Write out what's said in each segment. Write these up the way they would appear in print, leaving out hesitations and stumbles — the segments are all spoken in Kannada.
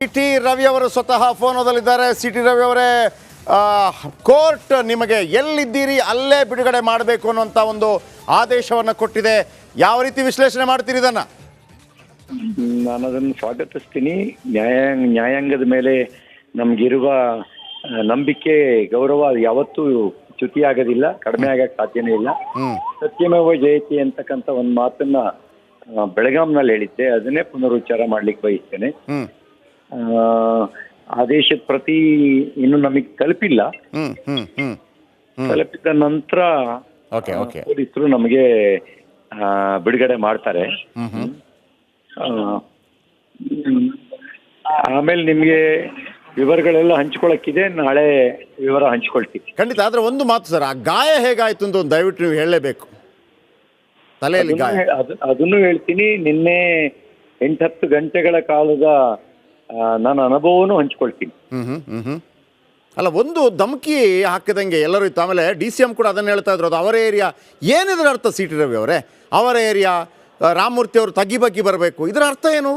ಟಿ ರವಿ ಅವರು ಸ್ವತಃ ಫೋನದಲ್ಲಿದ್ದಾರೆ. ಟಿ ರವಿ ಅವರೇ, ಕೋರ್ಟ್ ನಿಮಗೆ ಎಲ್ಲಿದ್ದೀರಿ ಅಲ್ಲೇ ಬಿಡುಗಡೆ ಮಾಡಬೇಕು ಅನ್ನುವಂಥ ಒಂದು ಆದೇಶವನ್ನು ಕೊಟ್ಟಿದೆ. ಯಾವ ರೀತಿ ವಿಶ್ಲೇಷಣೆ ಮಾಡ್ತೀರಿ ಇದನ್ನು? ನಾನು ಅದನ್ನು ಸ್ವಾಗತಿಸ್ತೀನಿ. ನ್ಯಾಯಾಂಗದ ಮೇಲೆ ನಮಗಿರುವ ನಂಬಿಕೆ, ಗೌರವ ಯಾವತ್ತೂ ಚ್ಯುತಿಯಾಗೋದಿಲ್ಲ, ಕಡಿಮೆ ಆಗಕ್ಕೆ ಸಾಧ್ಯನೇ ಇಲ್ಲ. ಸತ್ಯಮೇವ ಜಯತಿ ಅಂತಕ್ಕಂಥ ಒಂದು ಮಾತನ್ನ ಬೆಳಗಾಂನಲ್ಲಿ ಹೇಳಿದ್ದೆ, ಅದನ್ನೇ ಪುನರುಚ್ಚಾರ ಮಾಡ್ಲಿಕ್ಕೆ ಬಯಸ್ತೇನೆ. ಆದೇಶದ ಪ್ರತಿ ಇನ್ನು ನಮಗೆ ತಲುಪಿಲ್ಲ. ತಲುಪಿದ ನಂತರ ಪೊಲೀಸರು ನಮಗೆ ಬಿಡುಗಡೆ ಮಾಡ್ತಾರೆ. ಆಮೇಲೆ ನಿಮಗೆ ವಿವರಗಳೆಲ್ಲ ಹಂಚ್ಕೊಳಕ್ಕಿದೆ, ನಾಳೆ ವಿವರ ಹಂಚ್ಕೊಳ್ತೀವಿ. ಖಂಡಿತ. ಆದ್ರೆ ಒಂದು ಮಾತು ಸರ್, ಆ ಗಾಯ ಹೇಗಾಯ್ತು ಅಂತ ಒಂದು ದಯವಿಟ್ಟು ನೀವು ಹೇಳಲೇಬೇಕು. ತಲೆಯಲ್ಲಿ ಗಾಯ ಅದನ್ನು ಹೇಳ್ತೀನಿ. ನಿನ್ನೆ 8-10 ಗಂಟೆಗಳ ಕಾಲದ ನನ್ನ ಅನುಭವನೂ ಹಂಚ್ಕೊಳ್ತೀನಿ. ಅಲ್ಲ, ಒಂದು ಧಮಕಿ ಹಾಕಿದಂಗೆ ಎಲ್ಲರೂ ಇತ್ತು. ಆಮೇಲೆ DCM ಕೂಡ ಅದನ್ನು ಹೇಳ್ತಾ ಇದ್ರು, ಅದು ಅವರ ಏರಿಯಾ. ಏನಿದ್ರ ಅರ್ಥ ಟಿ ರವಿ ಅವರೇ? ಅವರ ಏರಿಯಾ, ರಾಮಮೂರ್ತಿ ಅವರು ತಗ್ಗಿ ಬಗ್ಗಿ ಬರಬೇಕು, ಇದರ ಅರ್ಥ ಏನು?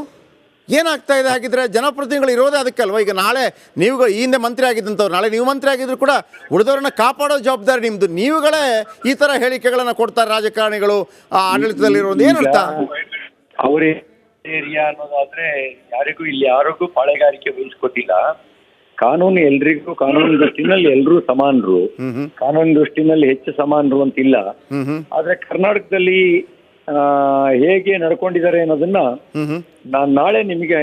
ಏನಾಗ್ತಾ ಇದೆ? ಹಾಗಿದ್ರೆ ಜನಪ್ರತಿನಿಧಿಗಳು ಇರೋದೇ ಅದಕ್ಕಲ್ವ? ಈಗ ನಾಳೆ ನೀವು ಈ ಹಿಂದೆ ಮಂತ್ರಿ ಆಗಿದ್ದಂಥವ್ರು, ನಾಳೆ ನೀವು ಮಂತ್ರಿ ಆಗಿದ್ರು ಕೂಡ ಉಳಿದವ್ರನ್ನ ಕಾಪಾಡೋ ಜವಾಬ್ದಾರಿ ನಿಮ್ಮದು. ನೀವುಗಳೇ ಈ ಥರ ಹೇಳಿಕೆಗಳನ್ನು ಕೊಡ್ತಾರೆ ರಾಜಕಾರಣಿಗಳು, ಆಡಳಿತದಲ್ಲಿರೋದು. ಏನರ್ಥ? ಅವರೇ ಏರಿಯಾ ಅನ್ನೋದಾದ್ರೆ ಯಾರಿಗೂ ಇಲ್ಲಿ ಯಾರಿಗೂ ಪಾಳೆಗಾರಿಕೆ ವಹಿಸ್ಕೊಟ್ಟಿಲ್ಲ. ಕಾನೂನು ಎಲ್ರಿಗೂ, ಕಾನೂನು ದೃಷ್ಟಿನಲ್ಲಿ ಎಲ್ಲರೂ ಸಮಾನರು, ಕಾನೂನು ದೃಷ್ಟಿನಲ್ಲಿ ಹೆಚ್ಚು ಸಮಾನರು ಅಂತಿಲ್ಲ. ಆದ್ರೆ ಕರ್ನಾಟಕದಲ್ಲಿ ಹೇಗೆ ನಡ್ಕೊಂಡಿದ್ದಾರೆ ಅನ್ನೋದನ್ನ ನಾನು ನಾಳೆ ನಿಮಗೆ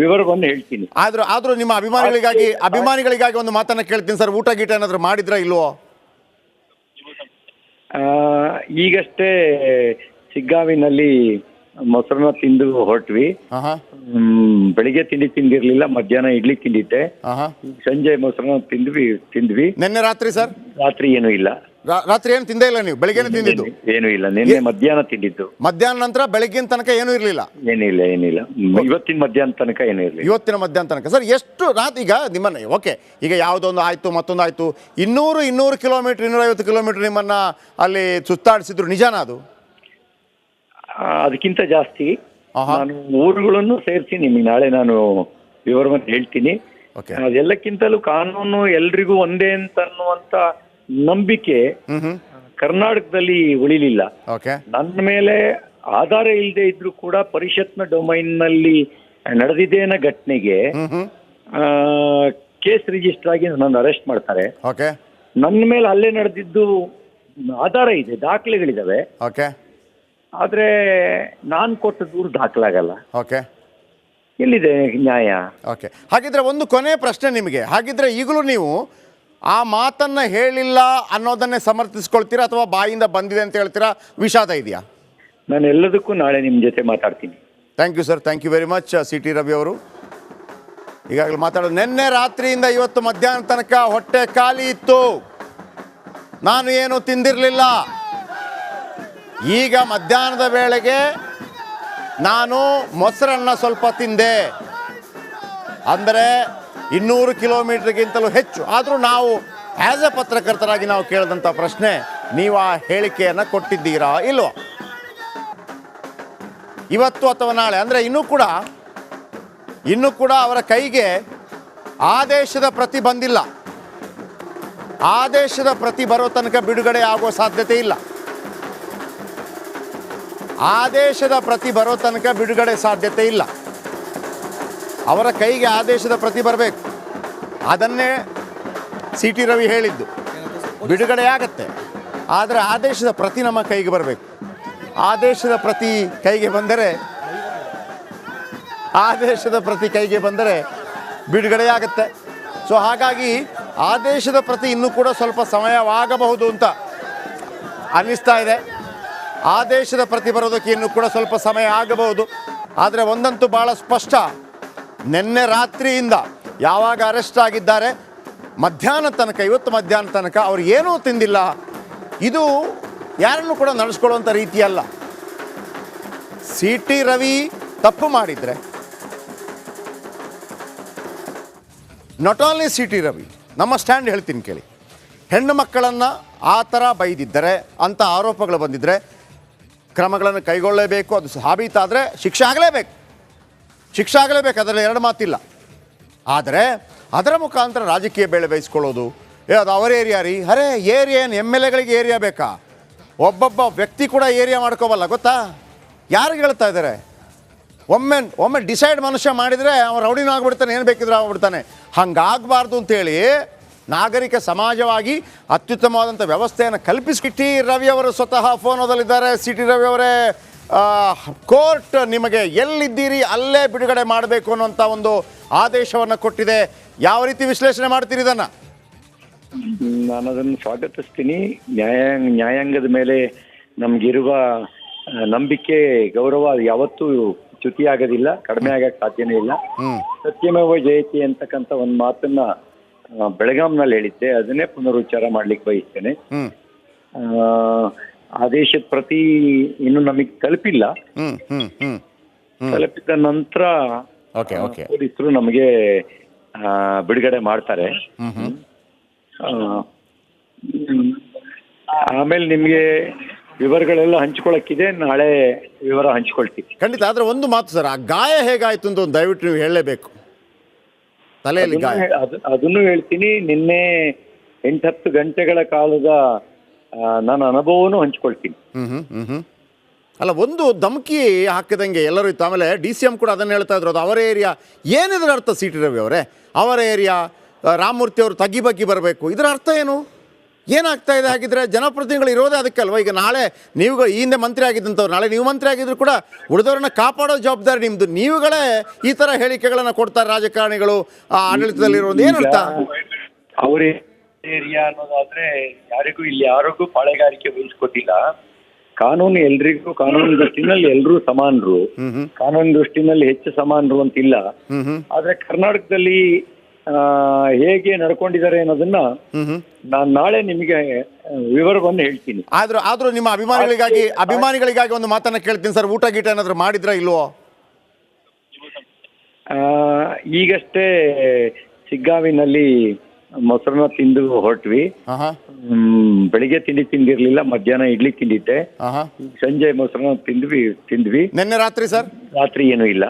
ವಿವರವನ್ನು ಹೇಳ್ತೀನಿ. ಆದ್ರೂ ನಿಮ್ಮ ಅಭಿಮಾನಿಗಳಿಗಾಗಿ ಒಂದು ಮಾತನ್ನ ಕೇಳ್ತೀನಿ ಸರ್. ಊಟ ಗೀಟ ಏನಾದ್ರು ಮಾಡಿದ್ರ ಇಲ್ವೋ? ಈಗಷ್ಟೇ ಸಿಗ್ಗಾವಿನಲ್ಲಿ ಮೊಸರನ್ನ ತಿಂದು ಹೊರಟ್ವಿ. ಬೆಳಿಗ್ಗೆ ತಿಂದಿರ್ಲಿಲ್ಲ, ಮಧ್ಯಾಹ್ನ ಇಡ್ಲಿ ತಿಂದಿದ್ದೆ, ಸಂಜೆ ಮೊಸರನ್ನ ತಿಂದ್ವಿ. ನಿನ್ನೆ ರಾತ್ರಿ ಸರ್? ರಾತ್ರಿ ಏನೂ ಇಲ್ಲ. ರಾತ್ರಿ ಏನು ತಿಂದೇ ಇಲ್ಲ ನೀವು? ಬೆಳಿಗ್ಗೆ ತಿಂದಿದ್ದು? ಏನೂ ಇಲ್ಲ, ನಿನ್ನೆ ಮಧ್ಯಾಹ್ನ ತಿಂದಿದ್ದು. ಮಧ್ಯಾಹ್ನ ನಂತರ ಬೆಳಗ್ಗಿನ ತನಕ ಏನೂ ಇರಲಿಲ್ಲ? ಏನಿಲ್ಲ. ಇವತ್ತಿನ ಮಧ್ಯಾಹ್ನ ತನಕ ಏನೂ ಇರಲಿಲ್ಲ. ಇವತ್ತಿನ ಮಧ್ಯಾಹ್ನ ತನಕ ಸರ್ ಎಷ್ಟು ರಾತ್ರಿ? ಈಗ ನಿಮ್ಮನ್ನ ಈಗ ಯಾವುದೊಂದು ಆಯ್ತು, ಮತ್ತೊಂದು ಆಯ್ತು, 200 ಕಿಲೋಮೀಟರ್ 250 ಕಿಲೋಮೀಟರ್ ನಿಮ್ಮನ್ನ ಅಲ್ಲಿ ಸುತ್ತಾಡಿಸಿದ್ರು, ನಿಜಾನ ಅದು? ಅದಕ್ಕಿಂತ ಜಾಸ್ತಿ. ನಾನು ಊರುಗಳನ್ನು ಸೇರಿಸಿ ನಿಮಗೆ ನಾಳೆ ನಾನು ವಿವರವನ್ನು ಹೇಳ್ತೀನಿ. ಅದೆಲ್ಲಕ್ಕಿಂತಲೂ ಕಾನೂನು ಎಲ್ರಿಗೂ ಒಂದೇ ಅಂತ ಅನ್ನುವಂತ ನಂಬಿಕೆ ಕರ್ನಾಟಕದಲ್ಲಿ ಉಳಿಲಿಲ್ಲ. ನನ್ನ ಮೇಲೆ ಆಧಾರ ಇಲ್ಲದೆ ಇದ್ರೂ ಕೂಡ ಪರಿಷತ್ನ ಡೊಮೈನ್ ನಲ್ಲಿ ನಡೆದಿದೆ ಅನ್ನೋ ಘಟನೆಗೆ ಕೇಸ್ ರಿಜಿಸ್ಟರ್ ಆಗಿ ನನ್ನ ಅರೆಸ್ಟ್ ಮಾಡ್ತಾರೆ. ನನ್ನ ಮೇಲೆ ಅಲ್ಲೇ ನಡೆದಿದ್ದು ಆಧಾರ ಇದೆ, ದಾಖಲೆಗಳಿದಾವೆ. ಆದ್ರೆ ನಾನು ಕೊಟ್ಟ ದೂರು ದಾಖಲಾಗಲ್ಲ. ಎಲ್ಲಿದೆ ನ್ಯಾಯ? ಹಾಗಿದ್ರೆ ಒಂದು ಕೊನೆ ಪ್ರಶ್ನೆ ನಿಮಗೆ. ಹಾಗಿದ್ರೆ ಈಗಲೂ ನೀವು ಆ ಮಾತನ್ನ ಹೇಳಿಲ್ಲ ಅನ್ನೋದನ್ನೇ ಸಮರ್ಥಿಸ್ಕೊಳ್ತೀರಾ ಅಥವಾ ಬಾಯಿಂದ ಬಂದಿದೆ ಅಂತ ಹೇಳ್ತೀರಾ? ವಿಷಾದ ಇದೆಯಾ? ನಾನು ಎಲ್ಲದಕ್ಕೂ ನಾಳೆ ನಿಮ್ಮ ಜೊತೆ ಮಾತಾಡ್ತೀನಿ. Thank you sir, thank you very much. T Ravi ಅವರು ಈಗಾಗಲೇ ಮಾತಾಡೋದು. ನಿನ್ನೆ ರಾತ್ರಿಯಿಂದ ಇವತ್ತು ಮಧ್ಯಾಹ್ನ ತನಕ ಹೊಟ್ಟೆ ಖಾಲಿ ಇತ್ತು, ನಾನು ಏನು ತಿಂದಿರಲಿಲ್ಲ. ಈಗ ಮಧ್ಯಾಹ್ನದ ವೇಳೆಗೆ ನಾನು ಮೊಸರನ್ನ ಸ್ವಲ್ಪ ತಿಂದೆ. ಅಂದರೆ 200 ಕಿಲೋಮೀಟರ್ಗಿಂತಲೂ ಹೆಚ್ಚು. ಆದರೂ ನಾವು ಆ್ಯಸ್ ಎ ಪತ್ರಕರ್ತರಾಗಿ ನಾವು ಕೇಳಿದಂಥ ಪ್ರಶ್ನೆ, ನೀವು ಆ ಹೇಳಿಕೆಯನ್ನು ಕೊಟ್ಟಿದ್ದೀರಾ ಇಲ್ವಾ? ಇವತ್ತು ಅಥವಾ ನಾಳೆ, ಅಂದರೆ ಇನ್ನೂ ಕೂಡ ಅವರ ಕೈಗೆ ಆದೇಶದ ಪ್ರತಿ ಬಂದಿಲ್ಲ. ಆದೇಶದ ಪ್ರತಿ ಬರೋ ತನಕ ಬಿಡುಗಡೆ ಆಗುವ ಸಾಧ್ಯತೆ ಇಲ್ಲ. ಆದೇಶದ ಪ್ರತಿ ಬರೋ ತನಕ ಬಿಡುಗಡೆ ಸಾಧ್ಯತೆ ಇಲ್ಲ. ಅವರ ಕೈಗೆ ಆದೇಶದ ಪ್ರತಿ ಬರಬೇಕು. ಅದನ್ನೇ ಟಿ ರವಿ ಹೇಳಿದ್ದು. ಬಿಡುಗಡೆ ಆಗತ್ತೆ, ಆದರೆ ಆದೇಶದ ಪ್ರತಿ ನಮ್ಮ ಕೈಗೆ ಬರಬೇಕು. ಆದೇಶದ ಪ್ರತಿ ಕೈಗೆ ಬಂದರೆ ಬಿಡುಗಡೆ ಆಗತ್ತೆ. ಸೊ ಹಾಗಾಗಿ ಆದೇಶದ ಪ್ರತಿ ಇನ್ನೂ ಕೂಡ ಸ್ವಲ್ಪ ಸಮಯವಾಗಬಹುದು ಅಂತ ಅನ್ನಿಸ್ತಾ ಇದೆ. ಆದೇಶದ ಪ್ರತಿ ಬರೋದಕ್ಕೆ ಇನ್ನೂ ಕೂಡ ಸ್ವಲ್ಪ ಸಮಯ ಆಗಬಹುದು. ಆದರೆ ಒಂದಂತೂ ಭಾಳ ಸ್ಪಷ್ಟ, ನಿನ್ನೆ ರಾತ್ರಿಯಿಂದ ಯಾವಾಗ ಅರೆಸ್ಟ್ ಆಗಿದ್ದಾರೆ ಮಧ್ಯಾಹ್ನ ತನಕ, ಇವತ್ತು ಮಧ್ಯಾಹ್ನ ತನಕ ಅವ್ರು ಏನೂ ತಿಂದಿಲ್ಲ. ಇದು ಯಾರನ್ನು ಕೂಡ ನಡೆಸ್ಕೊಳ್ಳುವಂಥ ರೀತಿಯಲ್ಲ. ಟಿ ರವಿ ತಪ್ಪು ಮಾಡಿದರೆ, ನಾಟ್ ಓನ್ಲಿ ಟಿ ರವಿ, ನಮ್ಮ ಸ್ಟ್ಯಾಂಡ್ ಹೇಳ್ತೀನಿ ಕೇಳಿ. ಹೆಣ್ಣು ಮಕ್ಕಳನ್ನು ಆ ಥರ ಬೈದಿದ್ದರೆ, ಅಂಥ ಆರೋಪಗಳು ಬಂದಿದ್ದರೆ ಕ್ರಮಗಳನ್ನು ಕೈಗೊಳ್ಳಲೇಬೇಕು. ಅದು ಸಾಬೀತಾದರೆ ಶಿಕ್ಷೆ ಆಗಲೇಬೇಕು, ಅದರಲ್ಲಿ ಎರಡು ಮಾತಿಲ್ಲ. ಆದರೆ ಅದರ ಮುಖಾಂತರ ರಾಜಕೀಯ ಬೇಳೆ ಬೇಯಿಸ್ಕೊಳ್ಳೋದು, ಅದು ಅವರ ಏರಿಯಾ ರೀ, ಅರೆ ಏರಿಯಾ ಏನು MLAಗಳಿಗೆ ಏರಿಯಾ ಬೇಕಾ? ಒಬ್ಬೊಬ್ಬ ವ್ಯಕ್ತಿ ಕೂಡ ಏರಿಯಾ ಮಾಡ್ಕೋಬಲ್ಲ, ಗೊತ್ತಾ? ಯಾರಿಗೆ ಹೇಳ್ತಾ ಇದ್ದಾರೆ? ಒಮ್ಮೆ ಡಿಸೈಡ್ ಮನುಷ್ಯ ಮಾಡಿದರೆ ಅವನು ರೌಡಿನೂ ಆಗ್ಬಿಡ್ತಾನೆ, ಏನು ಬೇಕಿದ್ರೂ ಆಗ್ಬಿಡ್ತಾನೆ. ಹಂಗಾಗಬಾರ್ದು ಅಂತೇಳಿ ನಾಗರಿಕ ಸಮಾಜವಾಗಿ ಅತ್ಯುತ್ತಮವಾದಂಥ ವ್ಯವಸ್ಥೆಯನ್ನು ಕಲ್ಪಿಸಿ ರವಿ ಅವರು ಸ್ವತಃ ಫೋನದಲ್ಲಿದ್ದಾರೆ. CT ರವಿ ಅವರೇ, ಕೋರ್ಟ್ ನಿಮಗೆ ಎಲ್ಲಿದ್ದೀರಿ ಅಲ್ಲೇ ಬಿಡುಗಡೆ ಮಾಡಬೇಕು ಅನ್ನೋಂಥ ಒಂದು ಆದೇಶವನ್ನು ಕೊಟ್ಟಿದೆ. ಯಾವ ರೀತಿ ವಿಶ್ಲೇಷಣೆ ಮಾಡ್ತೀರಿ ಇದನ್ನು? ನಾನು ಅದನ್ನು ಸ್ವಾಗತಿಸ್ತೀನಿ. ನ್ಯಾಯಾಂಗದ ಮೇಲೆ ನಮಗಿರುವ ನಂಬಿಕೆ, ಗೌರವ ಯಾವತ್ತೂ ಚ್ಯುತಿಯಾಗೋದಿಲ್ಲ, ಕಡಿಮೆ ಆಗಕ್ಕೆ ಸಾಧ್ಯನೇ ಇಲ್ಲ. ಸತ್ಯಮೇವ ಜಯತಿ ಅಂತಕ್ಕಂಥ ಒಂದು ಮಾತನ್ನ ಬೆಳಗಾಂನಲ್ಲಿ ಹೇಳಿದ್ದೆ, ಅದನ್ನೇ ಪುನರುಚ್ಚಾರ ಮಾಡ್ಲಿಕ್ಕೆ ಬಯಸ್ತೇನೆ. ಆದೇಶದ ಪ್ರತಿ ಇನ್ನು ನಮಗೆ ತಲುಪಿಲ್ಲ. ತಲುಪಿದ ನಂತರ ಪೊಲೀಸರು ನಮಗೆ ಬಿಡುಗಡೆ ಮಾಡ್ತಾರೆ. ಆಮೇಲೆ ನಿಮಗೆ ವಿವರಗಳೆಲ್ಲ ಹಂಚ್ಕೊಳಕ್ಕಿದೆ, ನಾಳೆ ವಿವರ ಹಂಚ್ಕೊಳ್ತೀವಿ. ಖಂಡಿತ. ಆದ್ರೆ ಒಂದು ಮಾತು ಸರ್, ಆ ಗಾಯ ಹೇಗಾಯ್ತು ಅಂತ ಒಂದು ದಯವಿಟ್ಟು ನೀವು ಹೇಳಲೇಬೇಕು. ತಲೆಯಲ್ಲಿ ಗಾಯ ಅದನ್ನು ಹೇಳ್ತೀನಿ. ನಿನ್ನೆ 8-10 ಗಂಟೆಗಳ ಕಾಲದ ನನ್ನ ಅನುಭವನೂ ಹಂಚ್ಕೊಳ್ತೀನಿ. ಅಲ್ಲ, ಒಂದು ಧಮಕಿ ಹಾಕಿದಂಗೆ ಎಲ್ಲರೂ ಇತ್ತು. ಆಮೇಲೆ DCM ಕೂಡ ಅದನ್ನು ಹೇಳ್ತಾ ಇದ್ರು, ಅದು ಅವರ ಏರಿಯಾ. ಏನಿದ್ರ ಅರ್ಥ CT ರವಿ ಅವರೇ? ಅವರ ಏರಿಯಾ, ರಾಮಮೂರ್ತಿ ಅವರು ತಗ್ಗಿ ಬಗ್ಗಿ ಬರಬೇಕು, ಇದರ ಅರ್ಥ ಏನು? ಏನಾಗ್ತಾ ಇದೆ? ಹಾಗಿದ್ರೆ ಜನಪ್ರತಿನಿಧಿಗಳು ಇರೋದೇ ಅದಕ್ಕೆ ಅಲ್ವಾ? ಈಗ ನಾಳೆ ನೀವುಗಳು ಈ ಹಿಂದೆ ಮಂತ್ರಿ ಆಗಿದ್ದಂಥವ್ರು, ನಾಳೆ ನೀವು ಮಂತ್ರಿ ಆಗಿದ್ರು ಕೂಡ ಉಳಿದವ್ರನ್ನ ಕಾಪಾಡೋ ಜವಾಬ್ದಾರಿ ನಿಮ್ಮದು. ನೀವುಗಳೇ ಈ ಥರ ಹೇಳಿಕೆಗಳನ್ನು ಕೊಡ್ತಾರೆ ರಾಜಕಾರಣಿಗಳು, ಆಡಳಿತದಲ್ಲಿರೋದು. ಏನರ್ಥ? ಅವ್ರ ಏರಿಯಾ ಅನ್ನೋದಾದ್ರೆ ಯಾರಿಗೂ ಇಲ್ಲಿ ಯಾರಿಗೂ ಪಾಳೆಗಾರಿಕೆ ವಹಿಸ್ಕೊಟ್ಟಿಲ್ಲ. ಕಾನೂನು ಎಲ್ರಿಗೂ, ಕಾನೂನು ದೃಷ್ಟಿನಲ್ಲಿ ಎಲ್ಲರೂ ಸಮಾನರು, ಕಾನೂನು ದೃಷ್ಟಿನಲ್ಲಿ ಹೆಚ್ಚು ಸಮಾನರು ಅಂತಿಲ್ಲ. ಆದ್ರೆ ಕರ್ನಾಟಕದಲ್ಲಿ ಹೇಗೆ ನಡ್ಕೊಂಡಿದ್ದಾರೆ ಅನ್ನೋದನ್ನ ನಾನು ನಾಳೆ ನಿಮಗೆ ವಿವರವನ್ನು ಹೇಳ್ತೀನಿ. ಆದ್ರೂ ನಿಮ್ಮ ಅಭಿಮಾನಿಗಳಿಗಾಗಿ ಒಂದು ಮಾತನ್ನ ಕೇಳ್ತೀನಿ ಸರ್. ಊಟ ಗೀಟ ಏನಾದ್ರು ಮಾಡಿದ್ರ ಇಲ್ವೋ? ಈಗಷ್ಟೇ ಸಿಗ್ಗಾವಿನಲ್ಲಿ ಮೊಸರನ್ನ ತಿಂದು ಹೊರಟ್ವಿ. ಬೆಳಿಗ್ಗೆ ತಿಂದಿರ್ಲಿಲ್ಲ, ಮಧ್ಯಾಹ್ನ ಇಡ್ಲಿ ತಿಂದಿದ್ದೆ, ಸಂಜೆ ಮೊಸರನ್ನ ತಿಂದ್ವಿ. ನಿನ್ನೆ ರಾತ್ರಿ ಸರ್? ರಾತ್ರಿ ಏನೂ ಇಲ್ಲ.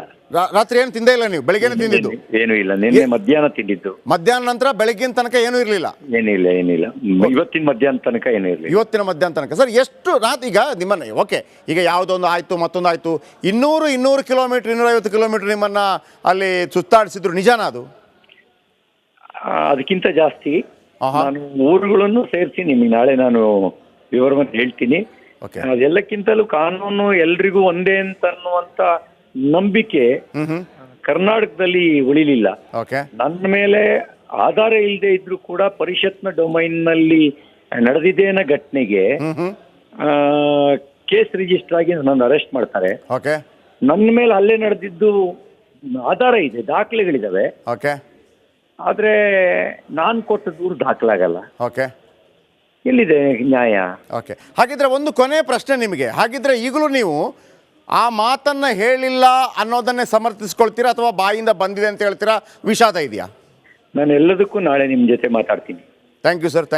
ರಾತ್ರಿ ಏನು ತಿಂದೇ ಇಲ್ಲ ನೀವು? ಬೆಳಿಗ್ಗೆನೇ ತಿಂದಿದ್ದು? ಏನೂ ಇಲ್ಲ, ನಿನ್ನೆ ಮಧ್ಯಾಹ್ನ ತಿಂದಿದ್ದು. ಮಧ್ಯಾಹ್ನ ನಂತರ ಬೆಳಗ್ಗಿನ ತನಕ ಏನೂ ಇರಲಿಲ್ಲ? ಏನಿಲ್ಲ. ಇವತ್ತಿನ ಮಧ್ಯಾಹ್ನ ತನಕ ಏನೂ ಇರಲಿಲ್ಲ. ಇವತ್ತಿನ ಮಧ್ಯಾಹ್ನ ತನಕ ಸರ್ ಎಷ್ಟು ರಾತ್ರಿ? ಈಗ ನಿಮ್ಮನ್ನ ಓಕೆ, ಈಗ ಯಾವುದೊಂದು ಆಯ್ತು, ಮತ್ತೊಂದು ಆಯ್ತು, 200 ಕಿಲೋಮೀಟರ್ 250 ಕಿಲೋಮೀಟರ್ ನಿಮ್ಮನ್ನ ಅಲ್ಲಿ ಸುತ್ತಾಡಿಸಿದ್ರು, ನಿಜಾನ ಅದು? ಅದಕ್ಕಿಂತ ಜಾಸ್ತಿ. ನಾನು ಊರುಗಳನ್ನು ಸೇರಿಸಿ ನಿಮಗೆ ನಾಳೆ ನಾನು ವಿವರವನ್ನು ಹೇಳ್ತೀನಿ. ಅದೆಲ್ಲಕ್ಕಿಂತಲೂ ಕಾನೂನು ಎಲ್ರಿಗೂ ಒಂದೇ ಅಂತ ಅನ್ನುವಂತ ನಂಬಿಕೆ ಕರ್ನಾಟಕದಲ್ಲಿ ಉಳಿಲಿಲ್ಲ. ನನ್ನ ಮೇಲೆ ಆಧಾರ ಇಲ್ಲದೆ ಇದ್ರೂ ಕೂಡ ಪರಿಷತ್ನ ಡೊಮೈನ್ ನಲ್ಲಿ ನಡೆದಿದ್ದೇನ ಘಟನೆಗೆ ಕೇಸ್ ರಿಜಿಸ್ಟರ್ ಆಗಿ ನನ್ನ ಅರೆಸ್ಟ್ ಮಾಡ್ತಾರೆ. ನನ್ನ ಮೇಲೆ ಅಲ್ಲೇ ನಡೆದಿದ್ದು ಆಧಾರ ಇದೆ, ದಾಖಲೆಗಳಿದಾವೆ. ಆದ್ರೆ ನಾನ್ ಕೊಟ್ಟ ದೂರು ದಾಖಲಾಗಲ್ಲ. ಎಲ್ಲಿದೆ ನ್ಯಾಯ? ಹಾಗಿದ್ರೆ ಒಂದು ಕೊನೆ ಪ್ರಶ್ನೆ ನಿಮಗೆ. ಹಾಗಿದ್ರೆ ಈಗಲೂ ನೀವು ಆ ಮಾತನ್ನ ಹೇಳಿಲ್ಲ ಅನ್ನೋದನ್ನೇ ಸಮರ್ಥಿಸ್ಕೊಳ್ತೀರಾ ಅಥವಾ ಬಾಯಿಂದ ಬಂದಿದೆ ಅಂತ ಹೇಳ್ತೀರಾ? ವಿಷಾದ ಇದೆಯಾ? ನಾನು ಎಲ್ಲದಕ್ಕೂ ನಾಳೆ ನಿಮ್ಮ ಜೊತೆ ಮಾತಾಡ್ತೀನಿ. Thank you sir.